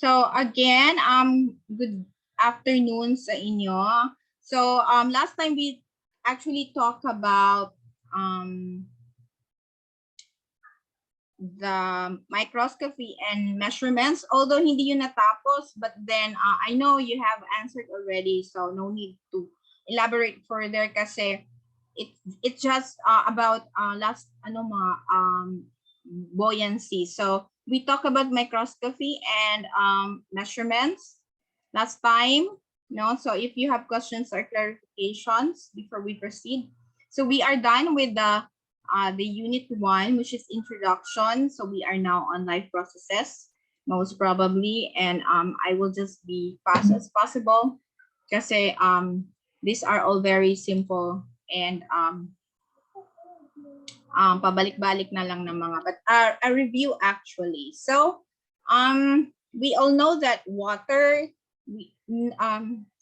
So again, good afternoon sa inyo. So last time we actually talked about the microscopy and measurements, although hindi yun natapos, but then I know you have answered already, so no need to elaborate further kasi it's just about last buoyancy. So we talk about microscopy and measurements last time. No, so if you have questions or clarifications before we proceed, so we are done with the unit 1, which is introduction. So we are now on life processes, most probably, and I will just be fast as possible because these are all very simple and pabalik-balik na lang ng mga, but a review actually. So we all know that water,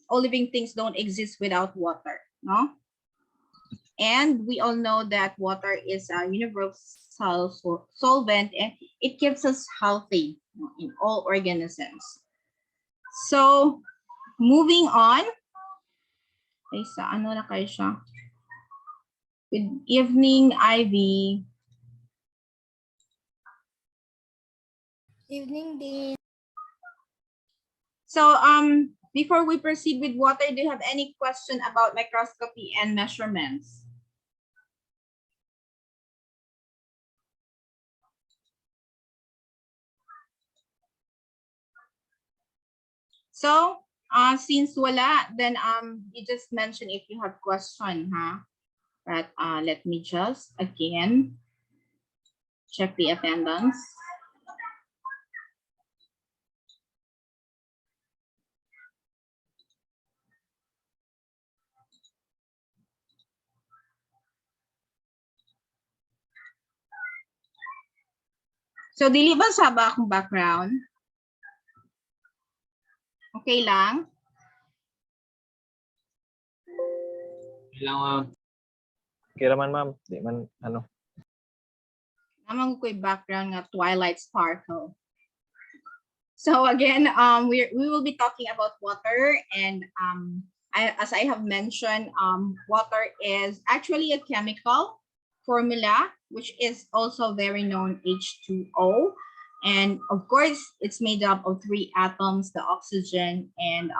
all living things don't exist without water, no? And we all know that water is a universal solvent and it keeps us healthy in all organisms. So moving on, ay sa ano na kayo siya? Good evening, Ivy. Evening, Dean. So before we proceed with water, do you have any question about microscopy and measurements? So since wala, then you just mention if you have question, huh? But let me just again check the attendance. So dili ba sa ba akong background? Okay lang? Okay lang, ma'am. Okay naman, ma'am. Di man, ano. Naman ko yung background nga Twilight Sparkle. So again, we will be talking about water, and as I have mentioned, water is actually a chemical formula, which is also very known H2O. And of course, it's made up of 3 atoms, the oxygen and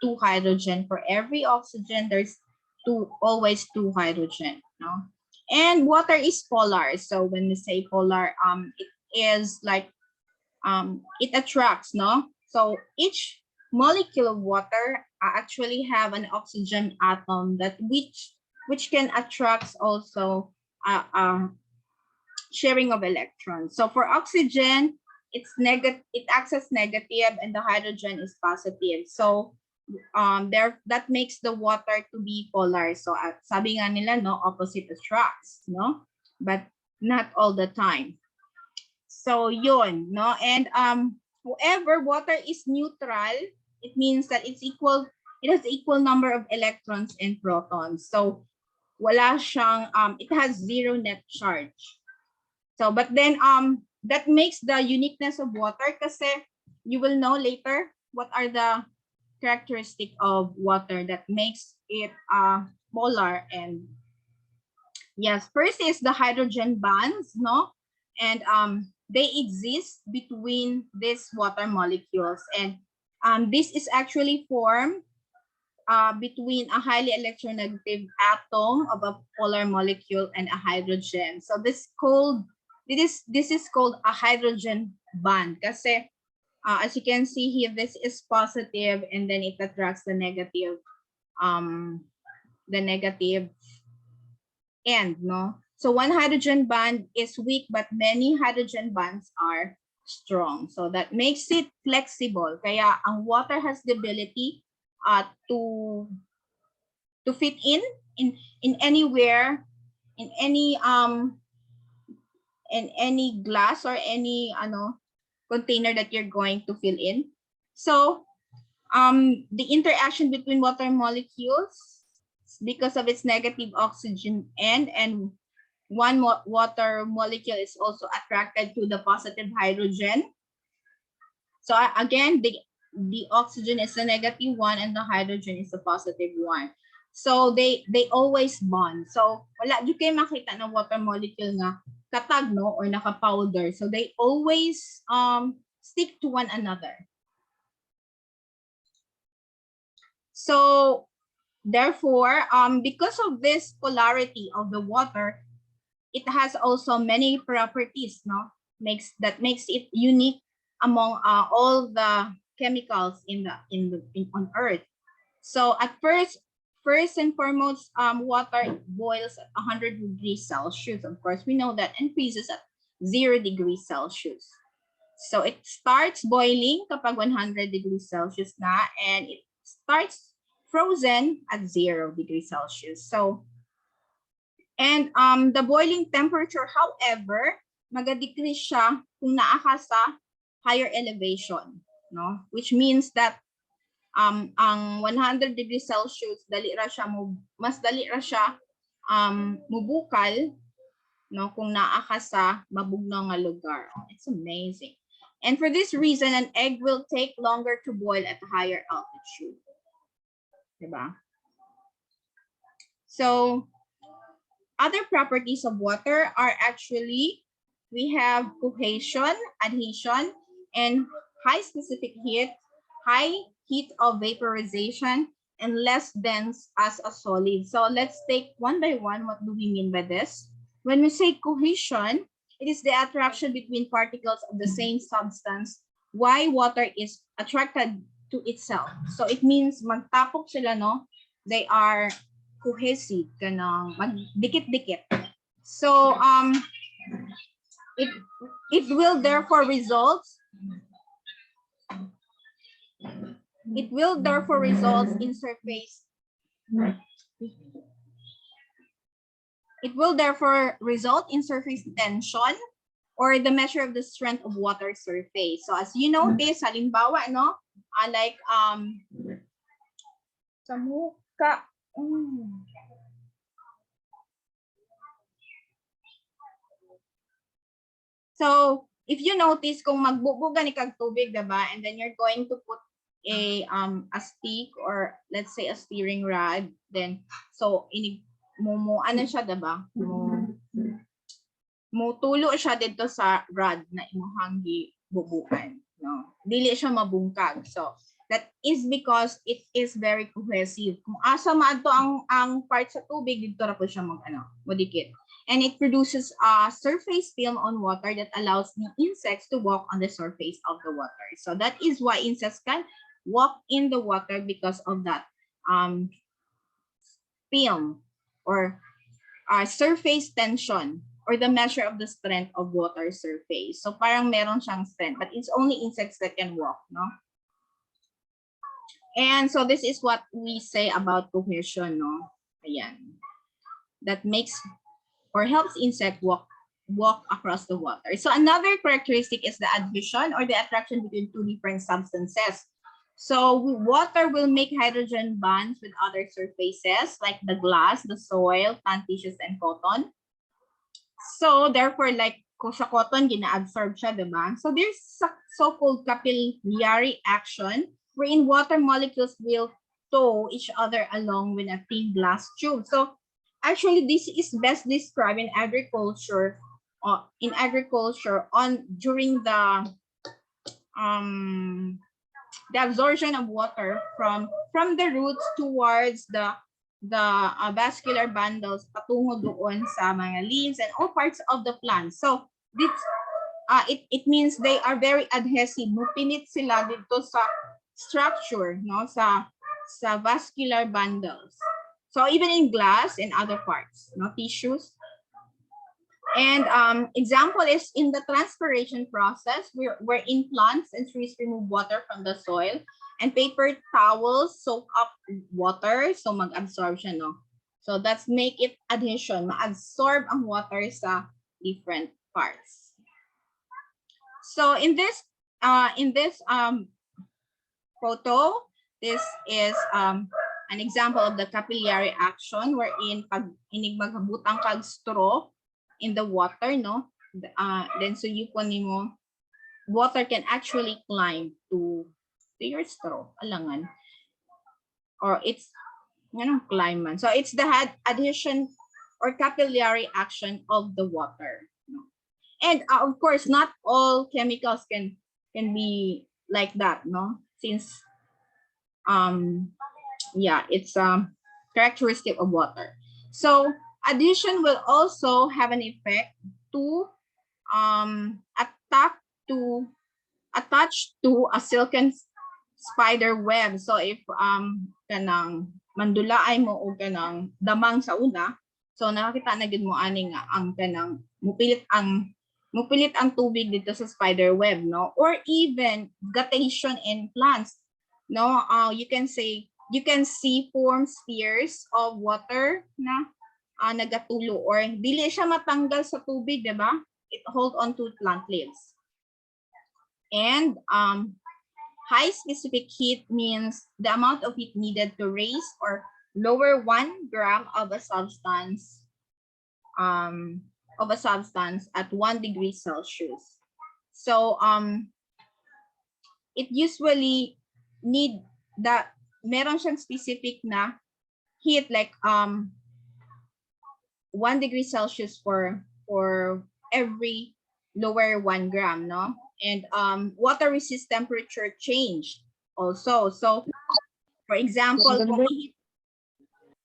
2 hydrogen. For every oxygen, there's always 2 hydrogen. No? And water is polar. So when we say polar, it is like it attracts, no? So each molecule of water actually have an oxygen atom that which can attract also sharing of electrons. So for oxygen, it's negative, it acts as negative, and the hydrogen is positive. So that makes the water to be polar. So sabi nga nila, no, opposite attracts, no? But not all the time. So yun, no? And however, water is neutral. It means that it has equal number of electrons and protons. So wala siyang it has 0 net charge. So but then that makes the uniqueness of water kasi you will know later what are the characteristic of water that makes it polar. And yes, first is the hydrogen bonds, no? And they exist between these water molecules, and this is actually formed between a highly electronegative atom of a polar molecule and a hydrogen. So this is called a hydrogen bond kasi as you can see here, this is positive and then it attracts the negative end, no? So one hydrogen bond is weak, but many hydrogen bonds are strong. So that makes it flexible. Kaya ang water has the ability to fit in anywhere, in any glass or any container that you're going to fill in. So the interaction between water molecules, because of its negative oxygen end, and one water molecule is also attracted to the positive hydrogen. So again, the oxygen is the -1 and the hydrogen is the +1. So they always bond. So wala di kayo makita ng water molecule nga katag no or naka-powder. So they always stick to one another. So therefore, because of this polarity of the water, it has also many properties, no? That makes it unique among all the chemicals on Earth. So at first and foremost, water boils at 100 degrees Celsius. Of course, we know that, and freezes at 0 degrees Celsius. So it starts boiling kapag 100 degrees Celsius na, and it starts frozen at 0 degrees Celsius. So, and the boiling temperature, however, mag-decrease siya kung naa ka sa higher elevation, no? Which means that ang 100 degrees Celsius mas dali ra siya mubukal, no, kung naa ka sa mabugnaw nga lugar. It's amazing. And for this reason, an egg will take longer to boil at a higher altitude. Diba? So other properties of water are actually, we have cohesion, adhesion, and high specific heat, high heat of vaporization, and less dense as a solid. So let's take one by one. What do we mean by this? When we say cohesion, it is the attraction between particles of the same substance. Why water is attracted to itself. So it means magtapok sila, no? They are cohesive, kanang magdikit-dikit. So it will therefore result in surface. It will therefore result in surface tension, or the measure of the strength of water surface. So as you notice, halimbawa, no, like sa muka. So if you notice, kung magbubuga ni kag tubig, diba, and then you're going to put a stick, or let's say a steering rod, then so ano siya, diba, mo tulo siya dito sa rod na imuhang gibubukan, no, dili siya mabungkag. So that is because it is very cohesive. Kung asa maadto ang part sa tubig, dito ra po siya modikit. And it produces a surface film on water that allows the insects to walk on the surface of the water. So that is why insects can walk in the water, because of that film, or surface tension, or the measure of the strength of water surface. So parang meron siyang strength, but it's only insects that can walk, no? And so this is what we say about cohesion, no? Ayan. That makes or helps insect walk across the water. So another characteristic is the adhesion, or the attraction between two different substances. So water will make hydrogen bonds with other surfaces like the glass, the soil, plant tissues, and cotton. So therefore, like sa cotton, gina-absorb siya, diba? So there's so-called capillary action, wherein water molecules will tow each other along with a thin glass tube. So actually, this is best described in agriculture. During the absorption of water from the roots towards the vascular bundles patungo doon sa mga leaves and all parts of the plant. So this it means they are very adhesive. Mupinit sila dito sa structure, no, sa vascular bundles. So even in glass and other parts, no, tissues. And example is in the transpiration process, wherein plants and trees remove water from the soil, and paper towels soak up water, so mag-absorb siya, no? So that's make it adhesion, ma-absorb ang water sa different parts. So in this photo, this is an example of the capillary action, wherein pag inig maghabutang kag straw in the water, no, then so you po nimo water can actually climb to your straw, alangan. Or it's, climb man. So it's the adhesion or capillary action of the water. And of course, not all chemicals can be like that, no? Since yeah, it's characteristic of water. So adhesion will also have an effect to attach to a silken spider web. So if kanang mandulaay mo o kanang damang sa una, so nakakita na gid mo ani nga ang kanang mupilit ang tubig dito sa spider web, no? Or even guttation in plants, no? You can see form spheres of water na nagatulo or dili siya matanggal sa tubig, di ba? It hold on to plant leaves. And high specific heat means the amount of heat needed to raise or lower 1 gram of a substance at 1 degree Celsius. So it usually need that meron siyang specific na heat like 1 degree Celsius for every lower 1 gram, no? And water resist temperature change also. So for example,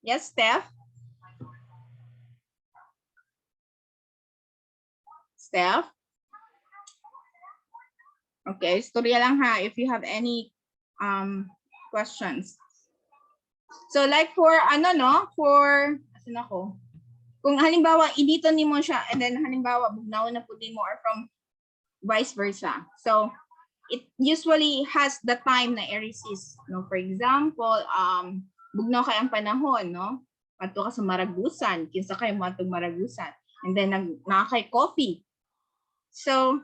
yes, Steph? Steph? Okay, storya lang ha if you have any questions. So like for asan ako? Kung halimbawa inito nimo siya and then halimbawa bugnaw na pud mo or from vice versa. So it usually has the time na i-resist, no? For example, bugnaw kay ang panahon, no? Padto ka sa Maragusan, kinsa kay mo atong Maragusan. And then nakakay coffee. So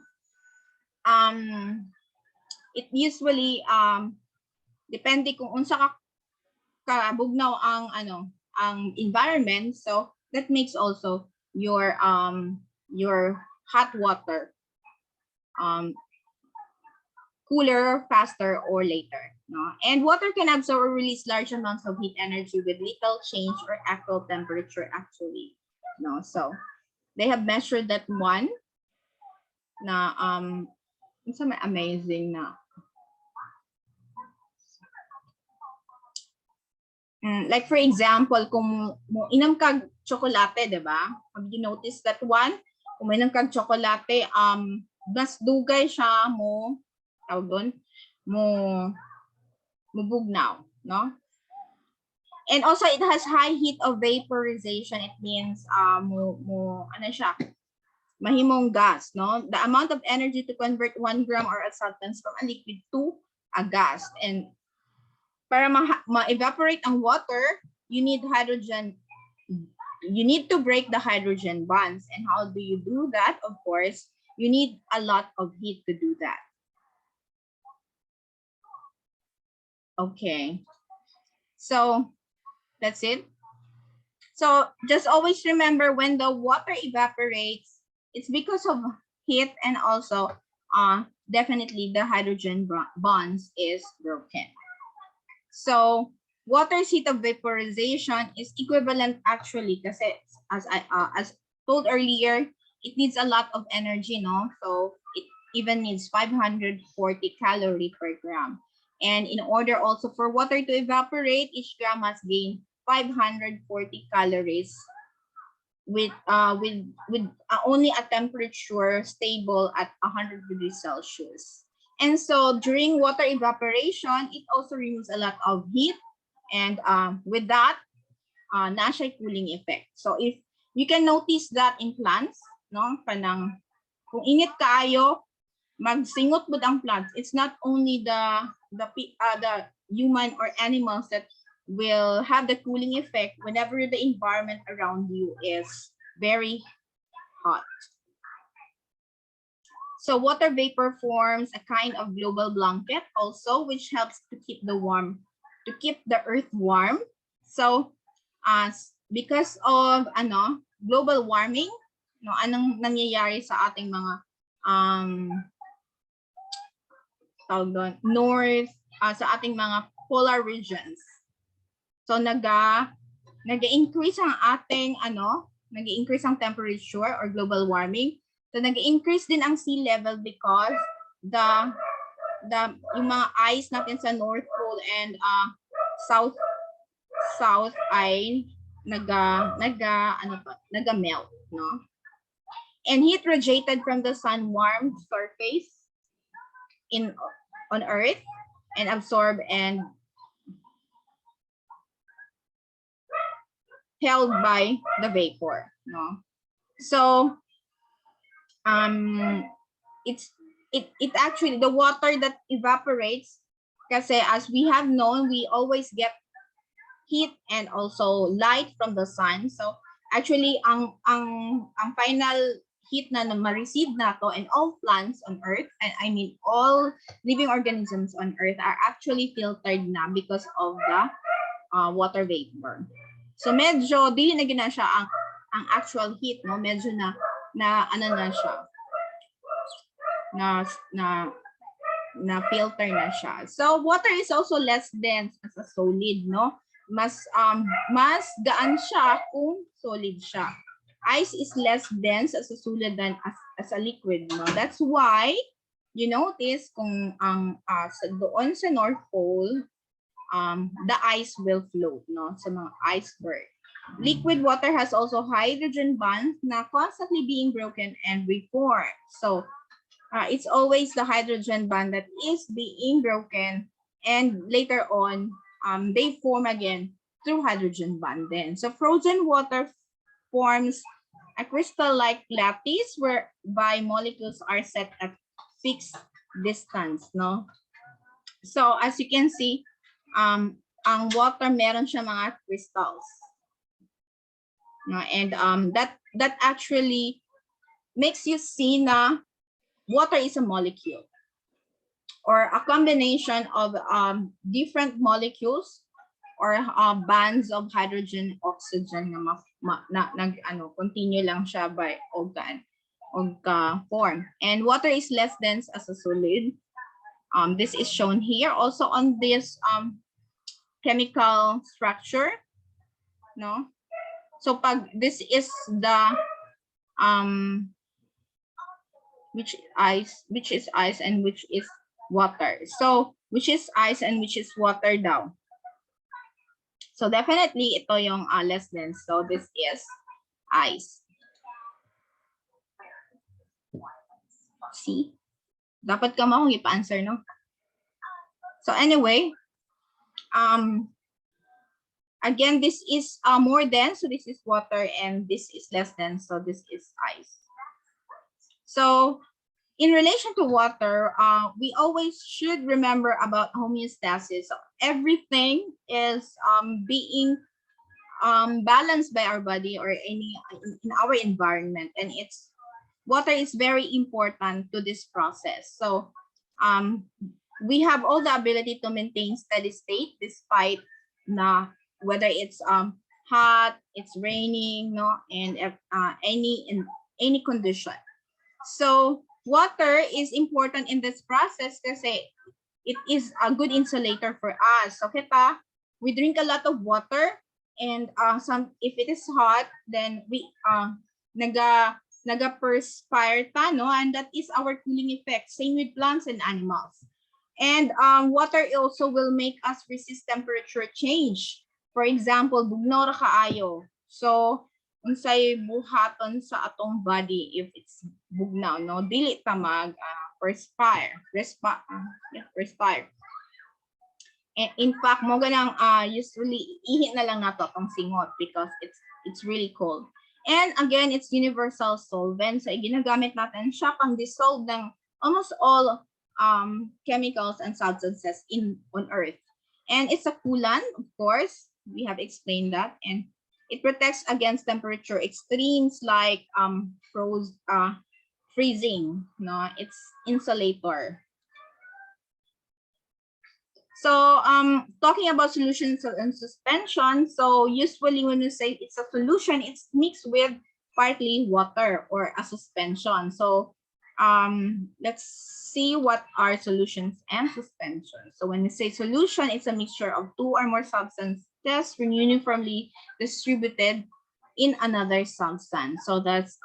it usually depende kung unsa ka bugnaw ang environment, so that makes also your hot water cooler faster or later, no? And water can absorb or release large amounts of heat energy with little change or actual temperature actually, no? So they have measured that one na it's amazing na like for example, kung mo inom kag tsokolate, 'di ba? Have you noticed that one? Kung inom kag tsokolate, mas dugay siya mo tawag doon, mo bugnaw, no? And also it has high heat of vaporization. It means ano siya? Mahimong gas, no? The amount of energy to convert 1 gram or a substance from a liquid to a gas. And para ma-evaporate ang water, you need hydrogen. You need to break the hydrogen bonds. And how do you do that? Of course, you need a lot of heat to do that. Okay. So that's it. So just always remember when the water evaporates, it's because of heat and also definitely the hydrogen bonds is broken. So water's heat of vaporization is equivalent actually kasi as told earlier, it needs a lot of energy, no? So it even needs 540 calories per gram. And in order also for water to evaporate, each gram must gain 540 calories with only a temperature stable at 100 degrees Celsius. And so during water evaporation, it also removes a lot of heat, and with that, nasa cooling effect. So if you can notice that in plants, no, kanang kung init kaayo, magsingot bud ang plants. It's not only the human or animals that will have the cooling effect whenever the environment around you is very hot. So water vapor forms a kind of global blanket also, which helps to keep the earth warm. So because of global warming, no, anong nangyayari sa ating mga tawag doon, north, sa ating mga polar regions. So nag-increase ang ating nag-increase ang temperature or global warming. So nag-increase din ang sea level because yung mga ice natin sa North Pole and south ay naga-melt, no? And heat radiated from the sun warmed surface on Earth and absorbed and held by the vapor, no? So it actually, the water that evaporates, kasi as we have known, we always get heat and also light from the sun. So actually ang final heat na ma-receive nato, and all plants on earth, and I mean all living organisms on earth, are actually filtered na because of the water vapor. So medyo di na gina siya ang actual heat, no? Medyo na ano na siya, na filter na siya. So water is also less dense as a solid, no? Mas gaan siya kung solid siya. Ice is less dense as a solid than as a liquid, no? That's why you notice kung doon sa North Pole, the ice will float, no? Sa mga iceberg. Liquid water has also hydrogen bonds na constantly being broken and reformed. So it's always the hydrogen bond that is being broken, and later on they form again through hydrogen bond then. So frozen water forms a crystal-like lattice whereby molecules are set at fixed distance, no? So as you can see, ang water meron siya mga crystals, no? And that actually makes you see na water is a molecule or a combination of different molecules or bands of hydrogen, oxygen na continue lang siya by form. And water is less dense as a solid. This is shown here also on this chemical structure, no? So pag this is the which is ice and which is water. So which is ice and which is water daw? So definitely ito yung less dense. So this is ice. See? Dapat ka mo ipa-answer, no? So anyway, again, this is more dense. So this is water and this is less dense. So this is ice. So in relation to water, we always should remember about homeostasis. So everything is being balanced by our body or in our environment, and water is very important to this process. So we have all the ability to maintain steady state despite whether it's hot, it's raining, no, and any condition. So water is important in this process kasi it is a good insulator for us. So kita, we drink a lot of water, and if it is hot, then we naga-perspire ta, no? And that is our cooling effect. Same with plants and animals. And water also will make us resist temperature change. For example, bugnaw ra kaayo. So unsay buhaton sa atong body if it's bugnaw, no? Dili ta mag respire. And in fact, mo ganang usually ihi na lang nato tong singot because it's really cold. And again, it's universal solvent. So ginagamit natin siya pang dissolve ng almost all chemicals and substances on earth. And it's a coolant, of course. We have explained that, and it protects against temperature extremes like freezing, no? It's insulator. So talking about solutions and suspension, so usually when you say it's a solution, it's mixed with partly water or a suspension. So let's see what are solutions and suspensions. So when we say solution, it's a mixture of two or more substances uniformly distributed in another substance. So that's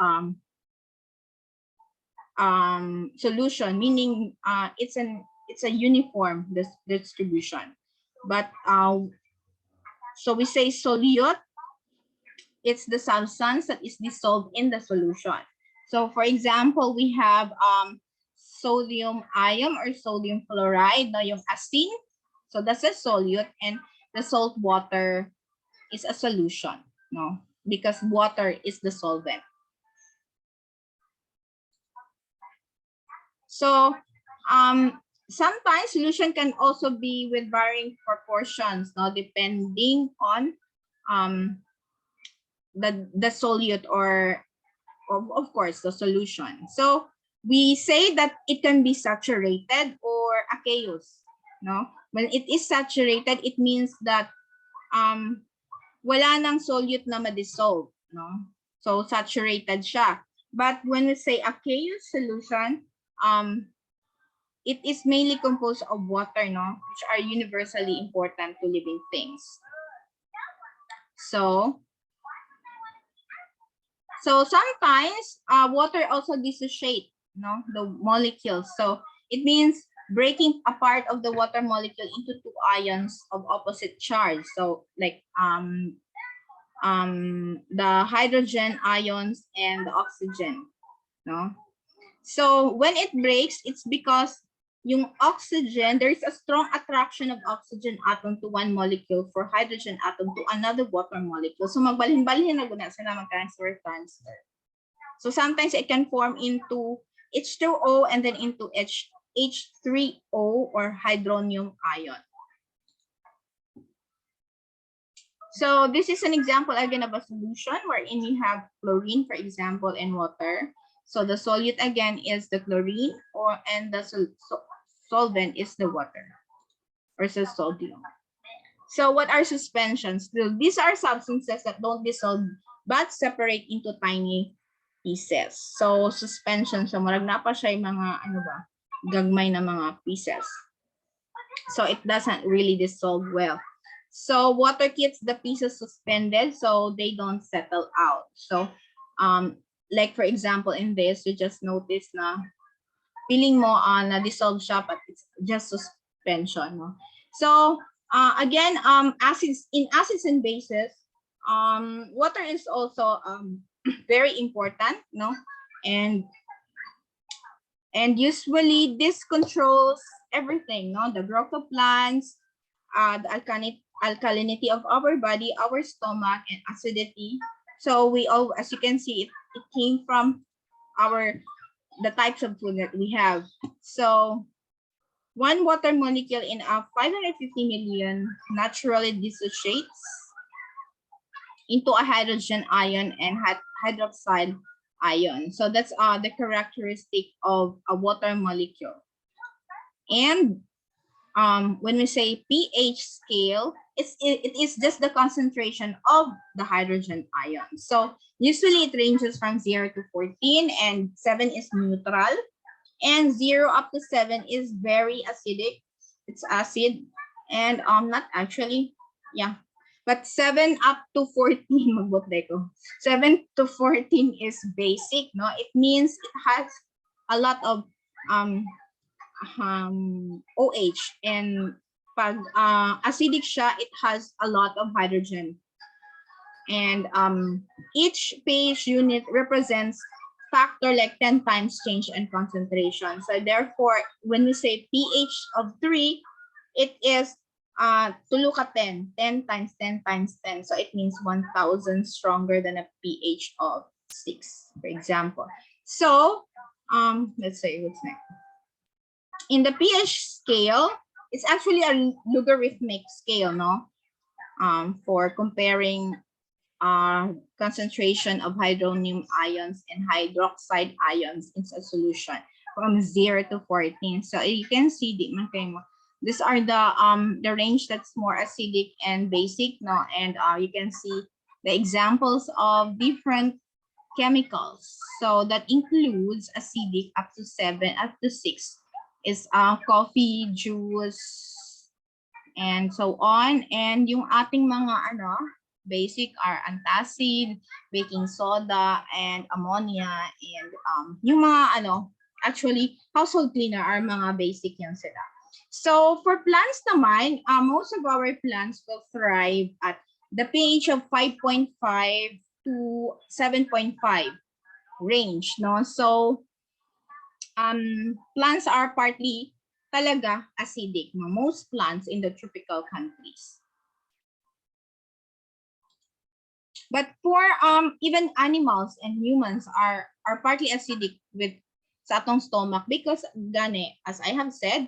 solution, meaning it's a uniform distribution. But so we say solute, it's the substance that is dissolved in the solution. So for example, we have sodium ion or sodium fluoride, no, yung asin. So that's a solute, and the salt water is a solution, no, because water is the solvent. So sometimes solution can also be with varying proportions, no, depending on the solute or of course the solution. So we say that it can be saturated or aqueous, no? When it is saturated, it means that wala nang solute na ma-dissolve, no? So saturated siya. But when we say aqueous solution, it is mainly composed of water, no, which are universally important to living things. So sometimes water also dissociate, no, the molecules. So it means breaking apart of the water molecule into two ions of opposite charge. So like the hydrogen ions and the oxygen, no. So when it breaks, it's because yung oxygen, there is a strong attraction of oxygen atom to one molecule for hydrogen atom to another water molecule. So magbalhin-balhin na guna sila mag-transfer. So sometimes it can form into H2O and then into H3O or hydronium ion. So this is an example again of a solution wherein you have chlorine, for example, and water. So the solute again is the chlorine, and the solvent is the water or the sodium. So what are suspensions? These are substances that don't dissolve but separate into tiny pieces. So suspension, so marag na pa siya yung mga gagmay na mga pieces. So it doesn't really dissolve well. So water keeps the pieces suspended so they don't settle out. So like for example in this, you just notice na feeling mo na dissolve siya but it's just suspension, no? So again, acids and bases, water is also very important, no? And usually this controls everything, no? The growth of plants, the alkalinity of our body, our stomach, and acidity. So we all, as you can see, it came from the types of food that we have. So one water molecule in a 550 million naturally dissociates into a hydrogen ion and hydroxide ion. So that's the characteristic of a water molecule. And when we say pH scale, it is just the concentration of the hydrogen ion. So usually it ranges from 0 to 14, and 7 is neutral, and 0 up to 7 is very acidic. It's acid, and not actually, yeah. But 7 up to 14, 7 to 14 is basic, no? It means it has a lot of OH, and pag acidic siya, it has a lot of hydrogen. And each pH unit represents factor like 10 times change in concentration. So therefore, when we say pH of 3, it is to look at 10 times 10 times 10. So it means 1,000 stronger than a pH of 6, for example. So let's say what's next. In the pH scale, it's actually a logarithmic scale, no? For comparing concentration of hydronium ions and hydroxide ions in a solution from 0 to 14. So you can see these are the range that's more acidic and basic, no? And you can see the examples of different chemicals. So that includes acidic up to 7, up to 6 is coffee, juice, and so on. And yung ating mga basic are antacid, baking soda, and ammonia, and yung mga actually household cleaner are mga basic yan sila. So for plants naman, most of our plants will thrive at the pH of 5.5 to 7.5 range, no? So plants are partly talaga acidic, no? Most plants in the tropical countries. But for even animals and humans are partly acidic with sa atong stomach because gani, as I have said,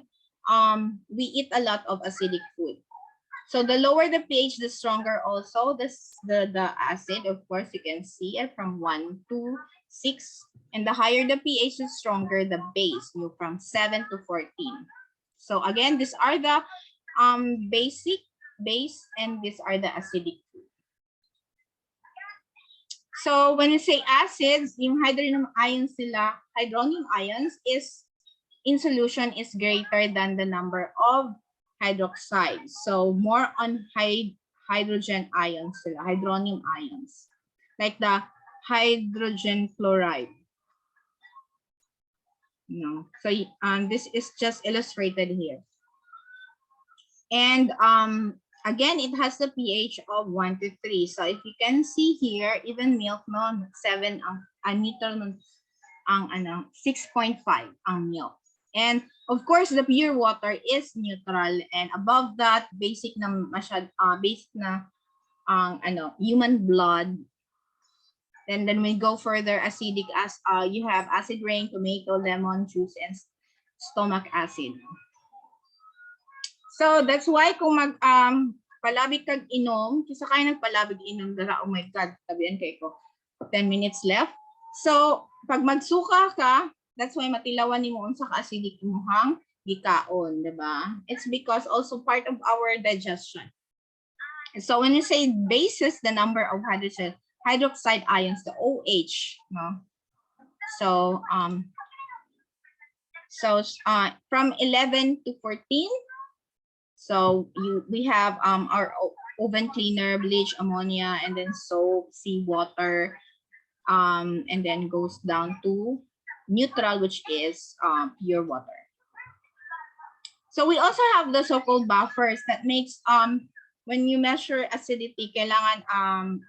we eat a lot of acidic food. So the lower the pH, the stronger also the acid. Of course, you can see it from 1 to 6. And the higher the pH, the stronger the base, from 7 to 14. So again, these are the basic base, and these are the acidic food. So when you say acids, yung hydronium ions is in solution is greater than the number of hydroxides. So more on hydrogen ions sila, hydronium ions. Like the hydrogen chloride. So this is just illustrated here. And again, it has the pH of 1 to 3. So if you can see here, even milk, 7 ang neutral ang 6.5 ang milk. And of course, the pure water is neutral, and above that, basic na human blood. And then we go further acidic as you have acid rain, tomato, lemon juice, and stomach acid. So that's why kung palabig kag inom, kisa kaya nagpalabig inom dara, oh my god, tabian kay ko. 10 minutes left. So pag magsuka ka, that's why matilawan nimo unsa ka acidic imong gikaon, diba? It's because also part of our digestion. So when you say bases, the number of hydroxide ions, the OH, no? So from 11 to 14. So we have our oven cleaner, bleach, ammonia, and then soap, seawater, and then goes down to neutral, which is pure water. So we also have the so-called buffers that makes when you measure acidity, kailangan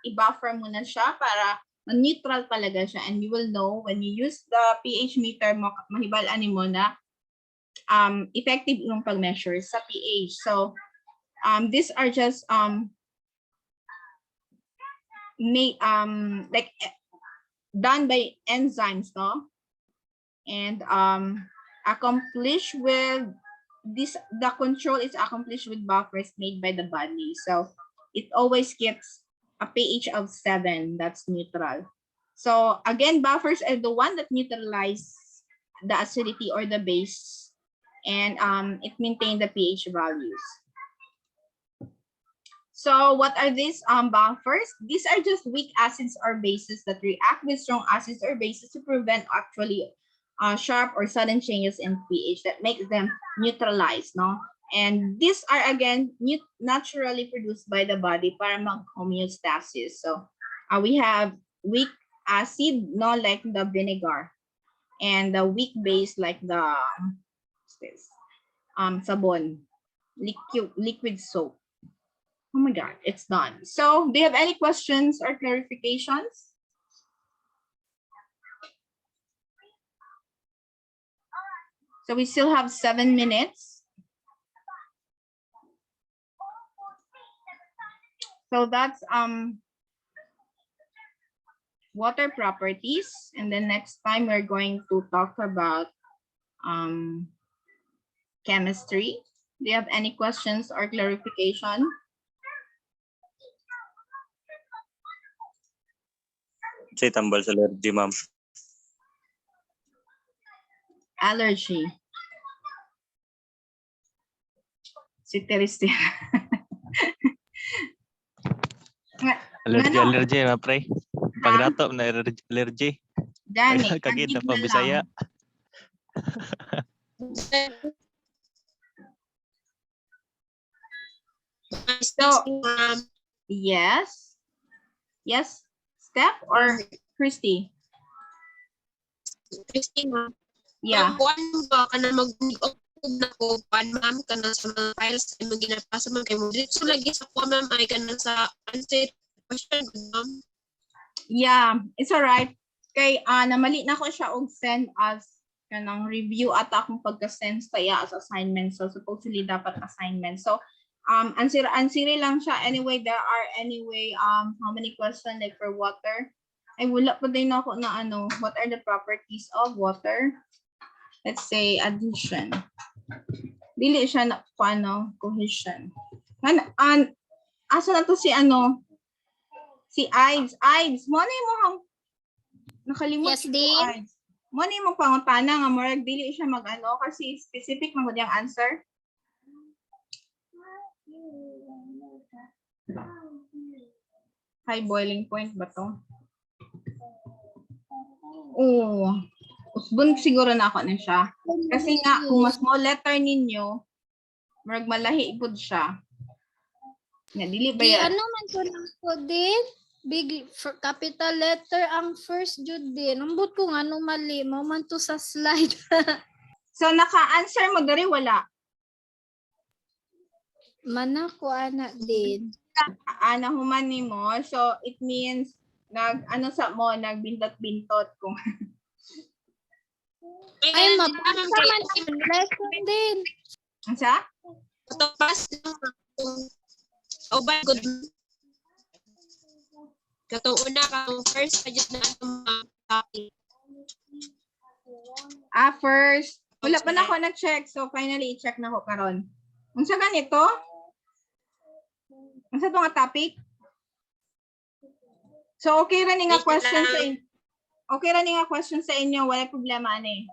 i-buffer muna siya para neutral talaga siya, and you will know when you use the pH meter, mahibalaan mo na effective yung pag-measure sa pH. So these are just like done by enzymes, no? And accomplished with this, the control is accomplished with buffers made by the body. So it always keeps a pH of 7, that's neutral. So again, buffers are the one that neutralize the acidity or the base, and it maintains the pH values. So what are these buffers? These are just weak acids or bases that react with strong acids or bases to prevent actually sharp or sudden changes in pH that makes them neutralized, no? And these are again naturally produced by the body para mag homeostasis. So we have weak acid, no, like the vinegar, and the weak base like the sabon, liquid soap. Oh my god, it's done. So do you have any questions or clarifications? So we still have 7 minutes. So that's water properties, and then next time we're going to talk about chemistry. Do you have any questions or clarification? Say tambal sa allergy, ma'am. Allergy. Si Terestina. Allergy, ma'am, pre. Pagdato na allergy. Gani, Kagid na kagid na pabisaya. lang. So, yes. Yes, Steph or Christy? Christina, Yeah. kuan ba ka na mag-upload na ko pan ma'am kana sa mga files ay mo ginapasa man kay mo dito lagi sa ko ma'am ay kana sa answer question ma'am. Yeah, it's alright. Kay namali na ko siya og send as kanang review at akong pagka-send sa iya as assignment. So supposedly dapat assignment. So answer lang siya. Anyway, there are how many questions like for water? Ay wala pa din ako na ano, what are the properties of water? Let's say addition. Dili siya na paano cohesion. Asa na to si ano? Si Ives. Ives, mo na mo nakalimot Yes, si Dean. Ives. Mo na mo pangutana nga murag dili siya mag-ano kasi specific man gud yung answer. High boiling point ba to? Oo. Usbon siguro na ako na siya. Kasi nga, kung mas small letter ninyo, marag malahi ipod siya. Nga, dili ba Di yan? ano man to lang ko din? Big capital letter ang first jud din. Ambot ko nga no mali mo man to sa slide. So, naka-answer mo dari wala. Mana ko ana din. Nahuman ni mo. So, it means, nagbintot-bintot kung Ay mabasa man ang lesson din. Ang sa? Katapas uban good. Katong una katong first budget na atong topic. First. Wala pa na ako na-check. So, finally, i-check na ko karon. Unsa ganito? Unsa to nga topic? So, okay ra ni nga question sa inyo. Okay ra ni nga question sa inyo. Wala problema ani.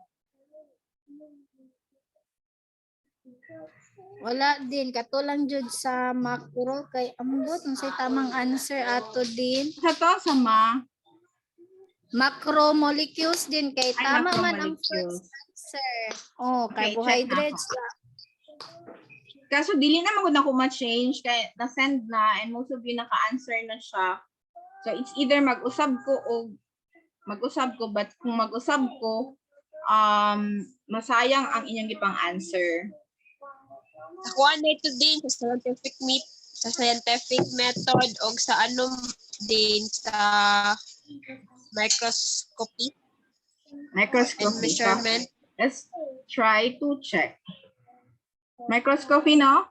Wala din kato lang jud sa macro kay ambot unsay tamang answer ato din. Sa to, sama. Macromolecules din kay Ay, tama man ang macromolecules. first answer. Oh, Okay, carbohydrates check na lang. Kaso dili na magud ako ma-change kay na-send na and most of you naka-answer na siya. So it's either mag-usab ko o but kung mag-usab ko masayang ang inyong gipang answer. Nakuha na ito din sa scientific method o sa anong din sa microscopy and Microscopy. measurement. Let's try to check. Microscopy, no?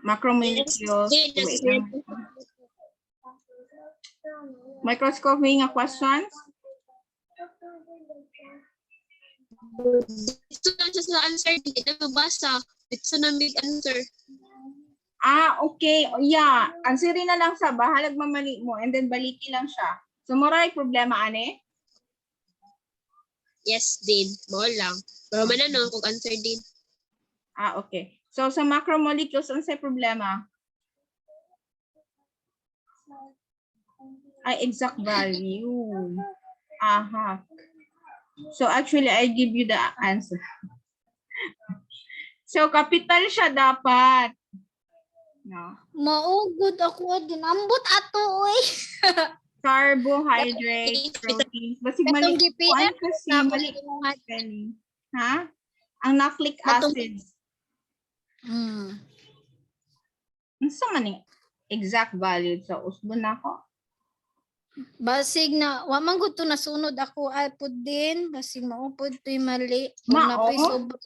Macromolecules. Din, Wait lang. Microscopy nga questions? Ito lang siya sa answer, hindi na mabasa. Ito na may answer. Okay. Yeah. Answerin na lang sa bahalag mamali mo and then baliki lang siya. So, moray problema, ane? Yes, din. Mo lang. Pero mananong kung answer din. Okay. So, sa macromolecules, ano sa problema? Exact value. Aha. So, actually, I give you the answer. So, capital siya dapat. No. Maugod ako din. Ambot ato oy. Carbohydrates, proteins. Basig mali. Katong GPM Kasi na mali. Ha? Ang nucleic Katong- acids. Mm. Ano sa man exact value? So, usbon na ako. Basig na wa man gud to nasunod ako ay pud din basig mao pud to'y mali. Mao? Kung napoy sobra.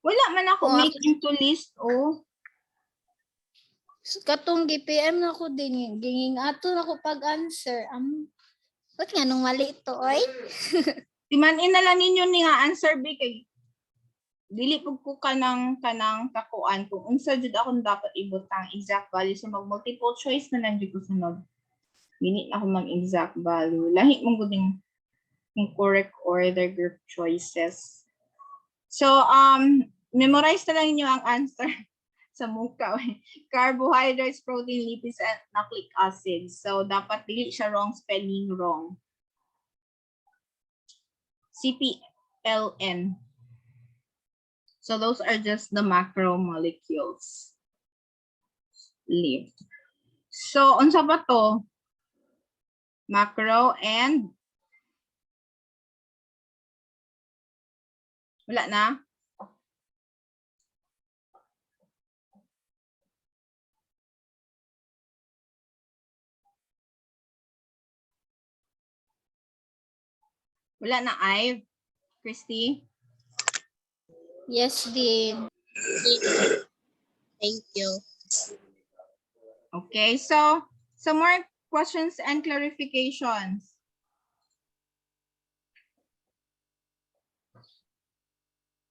Wala man ako Oh, make into list. Katong GPM na ko din ginging ato na ko pag-answer. Ba't nga nung mali ito, oy? Timanin na lang ninyo ni nga answer B kay dili pug ko kanang kakuan kung unsa jud akong dapat ibutang exact value so mag multiple choice na lang jud ko sunod. Dili ako mag exact value. Lahi mong guding yung correct order group choices. So memorize na lang niyo ang answer. sa muka. Carbohydrates, protein, lipids, and nucleic acids. So, dapat dili siya wrong spelling wrong. CPLN. So, those are just the macromolecules. Leave. So, unsa ba to? Macro and wala na? Wala na, Ive? Christy? Yes, Dean. Thank you. Okay, so some more questions and clarifications.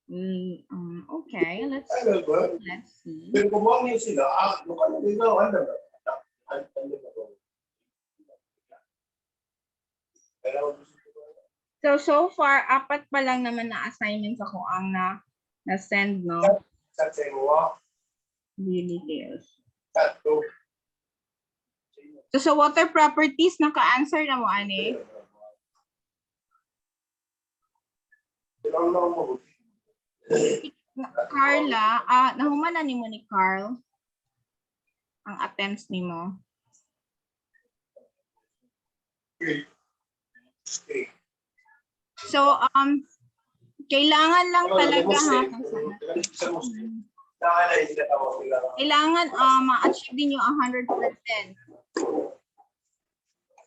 Okay, let's see. So far, apat pa lang naman na assignments ako ang na-send, no? Details. So sa water properties, naka-answer na mo, ani? Carla, nahuman na ni mo ni Carl ang attempts ni mo. So, kailangan lang talaga kailangan ma-achieve din yung 100%.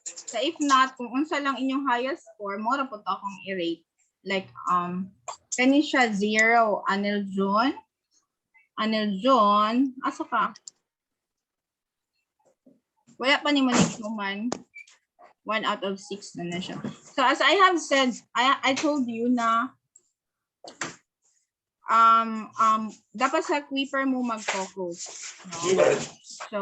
So if not, kung unsa lang inyong highest score, mo ra pud akong i-rate. Like kani siya 0, Anil John, asa ka? Wala pa ni man 1 out of 6 na siya. So as I have said, I told you na dapat sa Quiper mo mag-focus. No? So